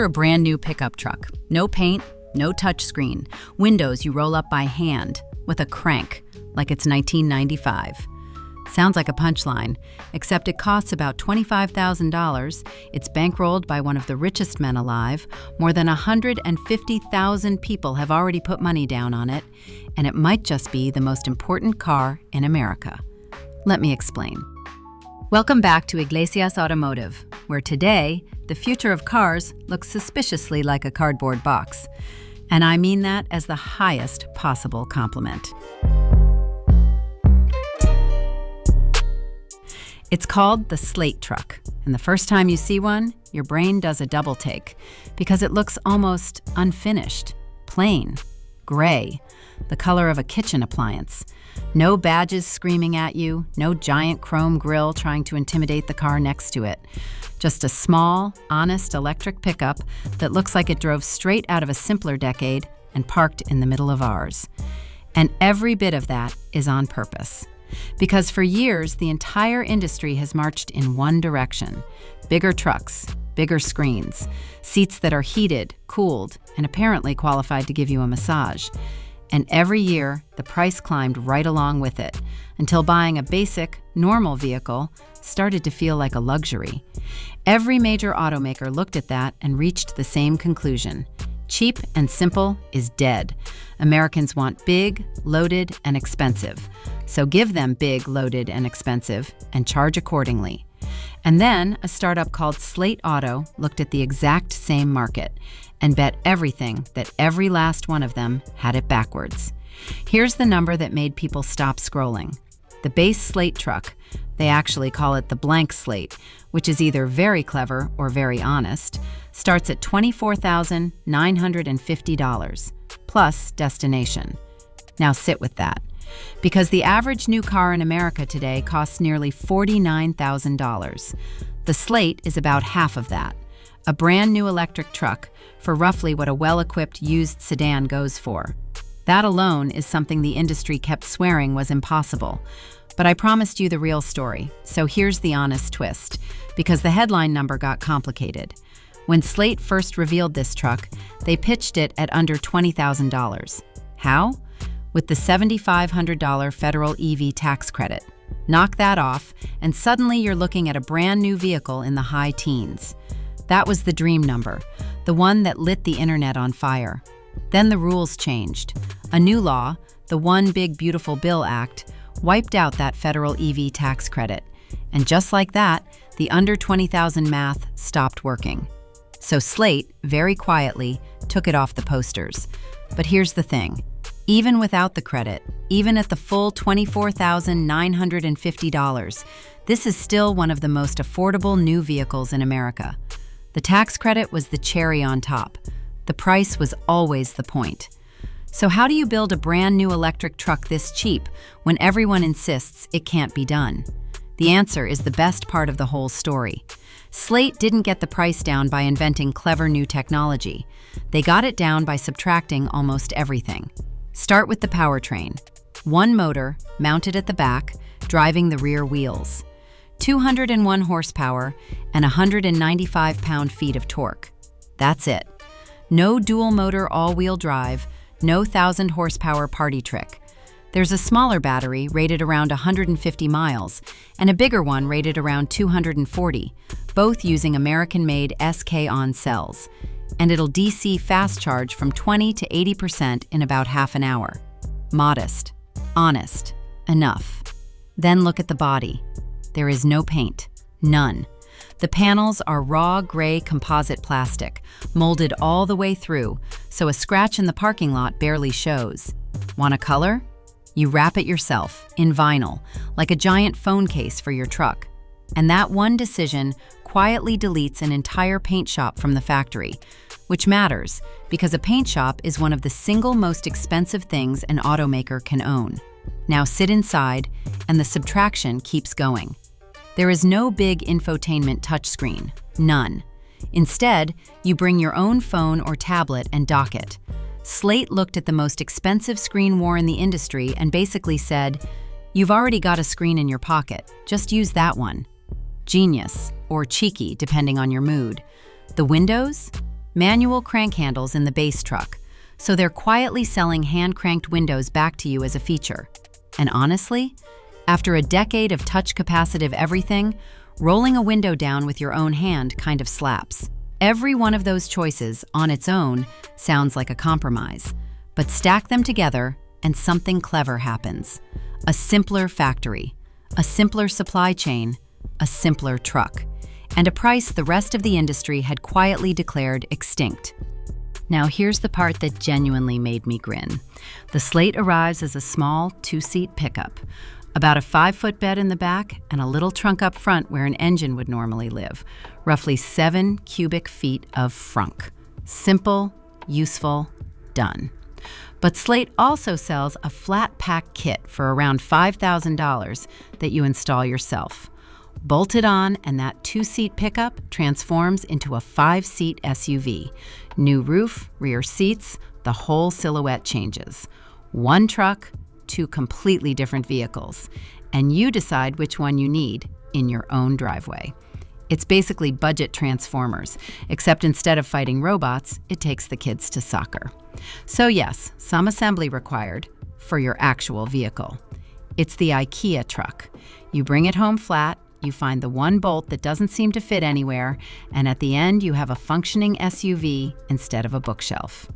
Picture a brand new pickup truck. No paint, no touchscreen, windows you roll up by hand with a crank, like it's 1995. Sounds like a punchline, except it costs about $25,000. It's bankrolled by one of the richest men alive. More than 150,000 people have already put money down on it, and it might just be the most important car in America. Let me explain. Welcome back to Iglesias Automotive, where today, the future of cars looks suspiciously like a cardboard box. And I mean that as the highest possible compliment. It's called the Slate Truck, and the first time you see one, your brain does a double take because it looks almost unfinished, plain, gray, the color of a kitchen appliance. No badges screaming at you, no giant chrome grille trying to intimidate the car next to it. Just a small, honest electric pickup that looks like it drove straight out of a simpler decade and parked in the middle of ours. And every bit of that is on purpose. Because for years, the entire industry has marched in one direction. Bigger trucks, bigger screens, seats that are heated, cooled, and apparently qualified to give you a massage. And every year, the price climbed right along with it, until buying a basic, normal vehicle started to feel like a luxury. Every major automaker looked at that and reached the same conclusion. Cheap and simple is dead. Americans want big, loaded, and expensive. So give them big, loaded, and expensive, and charge accordingly. And then a startup called Slate Auto looked at the exact same market and bet everything that every last one of them had it backwards. Here's the number that made people stop scrolling. The base Slate truck, they actually call it the blank slate, which is either very clever or very honest, starts at $24,950, plus destination. Now sit with that, because the average new car in America today costs nearly $49,000. The Slate is about half of that, a brand new electric truck for roughly what a well-equipped used sedan goes for. That alone is something the industry kept swearing was impossible. But I promised you the real story, so here's the honest twist, because the headline number got complicated. When Slate first revealed this truck, they pitched it at under $20,000. How? With the $7,500 federal EV tax credit. Knock that off, and suddenly you're looking at a brand new vehicle in the high teens. That was the dream number, the one that lit the internet on fire. Then the rules changed. A new law, the One Big Beautiful Bill Act, wiped out that federal EV tax credit. And just like that, the under $20,000 math stopped working. So Slate, very quietly, took it off the posters. But here's the thing. Even without the credit, even at the full $24,950, this is still one of the most affordable new vehicles in America. The tax credit was the cherry on top. The price was always the point. So how do you build a brand new electric truck this cheap when everyone insists it can't be done? The answer is the best part of the whole story. Slate didn't get the price down by inventing clever new technology. They got it down by subtracting almost everything. Start with the powertrain. One motor, mounted at the back, driving the rear wheels. 201 horsepower and 195 pound-feet of torque. That's it. No dual-motor all-wheel drive, no 1,000 horsepower party trick. There's a smaller battery rated around 150 miles and a bigger one rated around 240, both using American-made SK-on cells. And it'll DC fast charge from 20 to 80% in about half an hour. Modest, honest, enough. Then look at the body. There is no paint, none. The panels are raw gray composite plastic, molded all the way through, so a scratch in the parking lot barely shows. Want a color? You wrap it yourself, in vinyl, like a giant phone case for your truck. And that one decision quietly deletes an entire paint shop from the factory, which matters because a paint shop is one of the single most expensive things an automaker can own. Now sit inside, and the subtraction keeps going. There is no big infotainment touchscreen, none. Instead, you bring your own phone or tablet and dock it. Slate looked at the most expensive screen war in the industry and basically said, "You've already got a screen in your pocket, just use that one." Genius, or cheeky depending on your mood. The windows? manual crank handles in the base truck, so they're quietly selling hand-cranked windows back to you as a feature. And honestly, after a decade of touch-capacitive everything, rolling a window down with your own hand kind of slaps. Every one of those choices, on its own, sounds like a compromise. But stack them together, and something clever happens. A simpler factory, a simpler supply chain, a simpler truck, and a price the rest of the industry had quietly declared extinct. Now here's the part that genuinely made me grin. The Slate arrives as a small two-seat pickup, about a 5-foot bed in the back and a little trunk up front where an engine would normally live, roughly 7 cubic feet of frunk. Simple, useful, done. But Slate also sells a flat pack kit for around $5,000 that you install yourself. Bolt it on, and that 2-seat pickup transforms into a 5-seat SUV. New roof, rear seats, the whole silhouette changes. One truck, 2 completely different vehicles, and you decide which one you need in your own driveway. It's basically budget Transformers, except instead of fighting robots, it takes the kids to soccer. So yes, some assembly required for your actual vehicle. It's the IKEA truck. You bring it home flat, you find the one bolt that doesn't seem to fit anywhere, and at the end you have a functioning SUV instead of a bookshelf.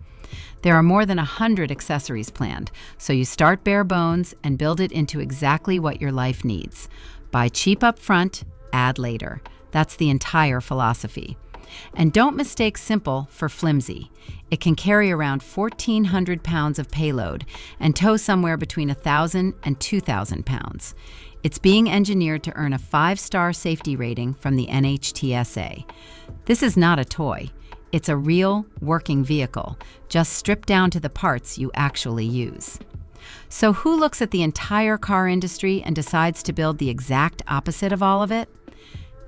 There are more than 100 accessories planned, so you start bare bones and build it into exactly what your life needs. Buy cheap up front, add later. That's the entire philosophy. And don't mistake simple for flimsy. It can carry around 1,400 pounds of payload and tow somewhere between 1,000 and 2,000 pounds. It's being engineered to earn a 5-star safety rating from the NHTSA. This is not a toy. It's a real, working vehicle, just stripped down to the parts you actually use. So who looks at the entire car industry and decides to build the exact opposite of all of it?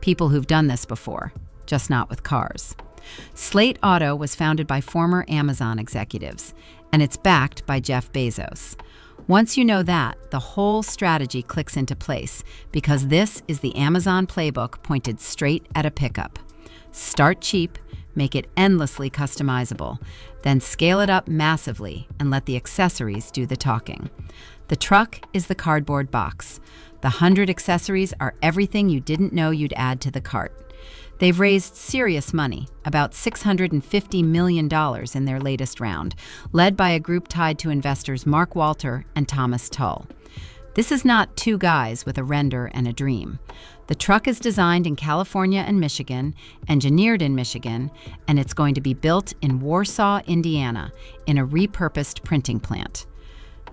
People who've done this before, just not with cars. Slate Auto was founded by former Amazon executives, and it's backed by Jeff Bezos. Once you know that, the whole strategy clicks into place, because this is the Amazon playbook pointed straight at a pickup. Start cheap, make it endlessly customizable, then scale it up massively and let the accessories do the talking. The truck is the cardboard box. The 100 accessories are everything you didn't know you'd add to the cart. They've raised serious money, about $650 million in their latest round, led by a group tied to investors Mark Walter and Thomas Tull. This is not 2 guys with a render and a dream. The truck is designed in California and Michigan, engineered in Michigan, and it's going to be built in Warsaw, Indiana, in a repurposed printing plant.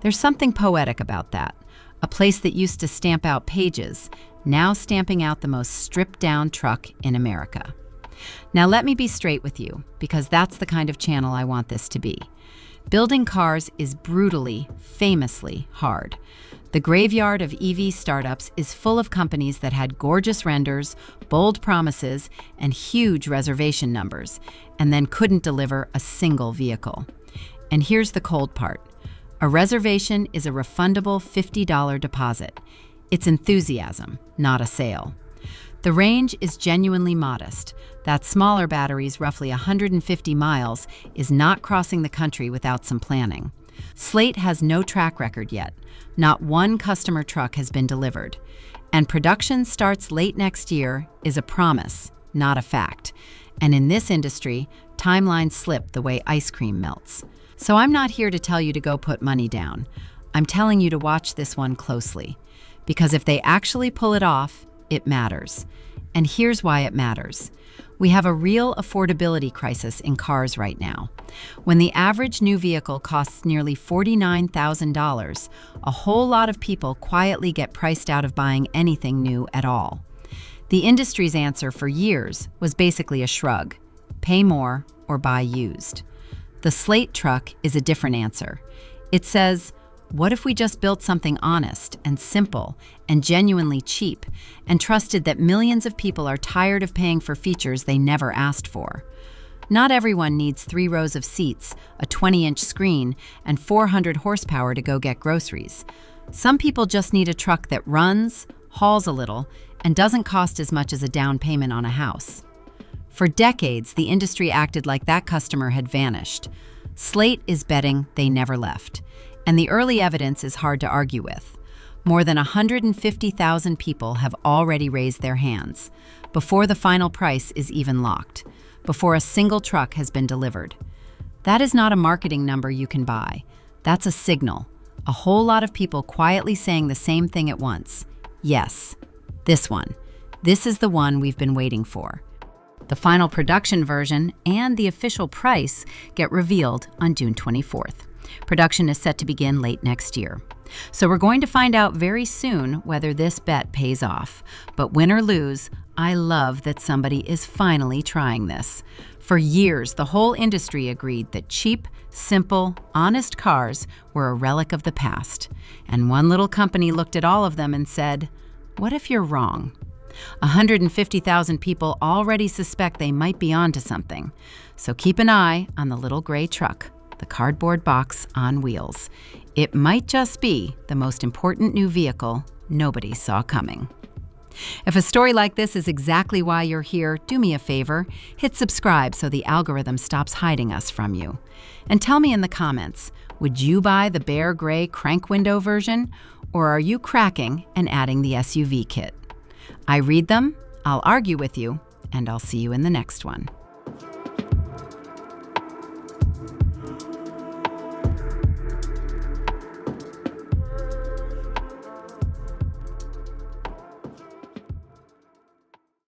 There's something poetic about that. A place that used to stamp out pages, now stamping out the most stripped-down truck in America. Now let me be straight with you, because that's the kind of channel I want this to be. Building cars is brutally, famously hard. The graveyard of EV startups is full of companies that had gorgeous renders, bold promises, and huge reservation numbers, and then couldn't deliver a single vehicle. And here's the cold part. A reservation is a refundable $50 deposit. It's enthusiasm, not a sale. The range is genuinely modest. That smaller battery's roughly 150 miles is not crossing the country without some planning. Slate has no track record yet. Not one customer truck has been delivered. And production starts late next year is a promise, not a fact. And in this industry, timelines slip the way ice cream melts. So I'm not here to tell you to go put money down. I'm telling you to watch this one closely. Because if they actually pull it off, it matters. And here's why it matters. We have a real affordability crisis in cars right now. When the average new vehicle costs nearly $49,000, a whole lot of people quietly get priced out of buying anything new at all. The industry's answer for years was basically a shrug. Pay more or buy used. The Slate Truck is a different answer. It says, what if we just built something honest and simple and genuinely cheap and trusted that millions of people are tired of paying for features they never asked for? Not everyone needs 3 rows of seats, a 20-inch screen, and 400 horsepower to go get groceries. Some people just need a truck that runs, hauls a little, and doesn't cost as much as a down payment on a house. For decades, the industry acted like that customer had vanished. Slate is betting they never left, and the early evidence is hard to argue with. More than 150,000 people have already raised their hands, before the final price is even locked, before a single truck has been delivered. That is not a marketing number you can buy. That's a signal. A whole lot of people quietly saying the same thing at once. Yes, this one. This is the one we've been waiting for. The final production version and the official price get revealed on June 24th. Production is set to begin late next year. So we're going to find out very soon whether this bet pays off. But win or lose, I love that somebody is finally trying this. For years, the whole industry agreed that cheap, simple, honest cars were a relic of the past. And one little company looked at all of them and said, "What if you're wrong?" 150,000 people already suspect they might be onto something. So keep an eye on the little gray truck, the cardboard box on wheels. It might just be the most important new vehicle nobody saw coming. If a story like this is exactly why you're here, do me a favor, hit subscribe so the algorithm stops hiding us from you. And tell me in the comments, would you buy the bare gray crank window version, or are you cracking and adding the SUV kit? I read them, I'll argue with you, and I'll see you in the next one.